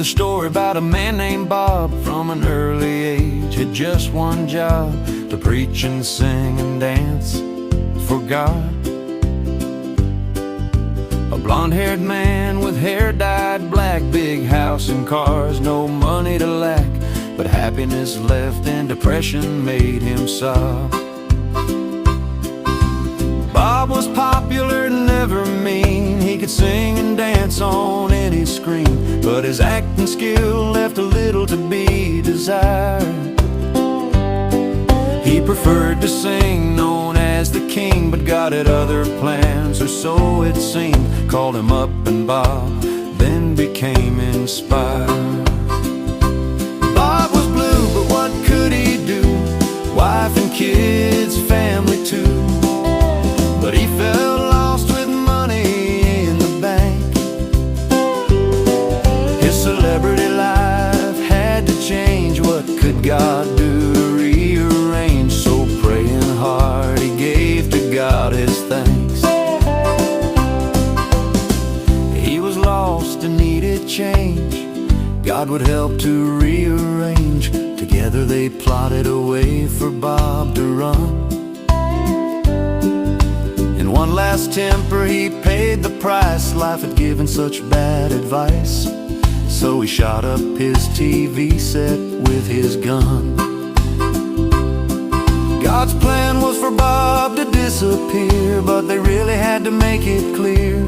the story about a man named Bob. From an early age had just one job, to preach and sing and dance for God. A blonde-haired man with hair dyed black, big house and cars, no money to lack, but happiness left and depression made him sob. Bob was popular, never mean. He could sing and dance on any screen, but his acting skill left a little to be desired. He preferred to sing, known as the king, but God had other plans, or so it seemed. Called him up and Bob then became inspired. Bob was blue, but what could he do? Wife and kids, family too. But he felt lost with money in the bank. His celebrity life had to change. What could God do to rearrange? So praying hard, he gave to God his thanks. He was lost and needed change. God would help to rearrange. Together they plotted a way for Bob to run. In one last temper he paid the price. Life had given such bad advice, so he shot up his TV set with his gun. God's plan was for Bob to disappear, but they really had to make it clear.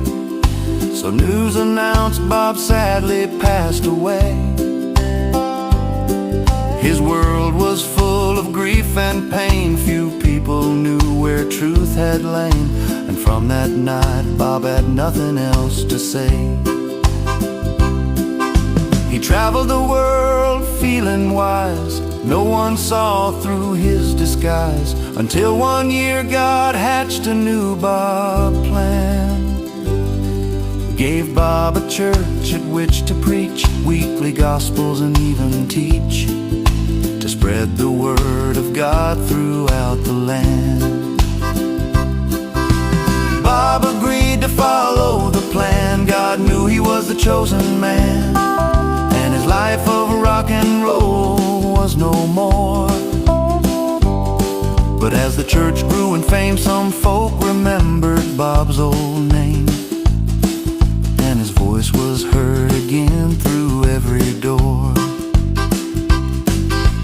So news announced Bob sadly passed away. His world was full of grief and pain. Few people knew where truth had lain, and from that night Bob had nothing else to say. He traveled the world feeling wise. No one saw through his disguise, until one year God hatched a new Bob plan. Gave Bob a church at which to preach weekly gospels and even teach, to spread the word of God throughout the land. Bob agreed to follow the plan. God knew he was the chosen man, and his life of rock and roll was no more. But as the church grew in fame, some folk remembered Bob's old name, and his voice was heard again through every door.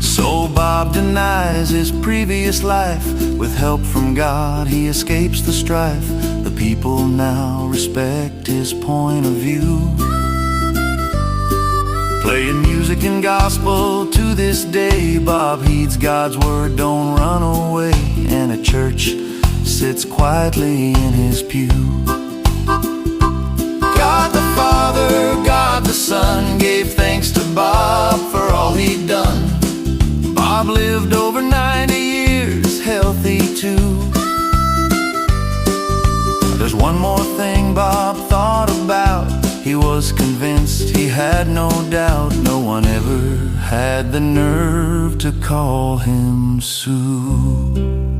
So Bob denies his previous life. With help from God he escapes the strife. The people now respect his point of view. Playing music and gospel to this day, Bob heeds God's word, don't run away, and a church sits quietly in his pew. God the Father, God the Son gave thanks to Bob for all he'd done. Bob lived over 90 years, healthy too. There's one more thing Bob thought about. He was convinced, he had no doubt, no one ever had the nerve to call him Sue.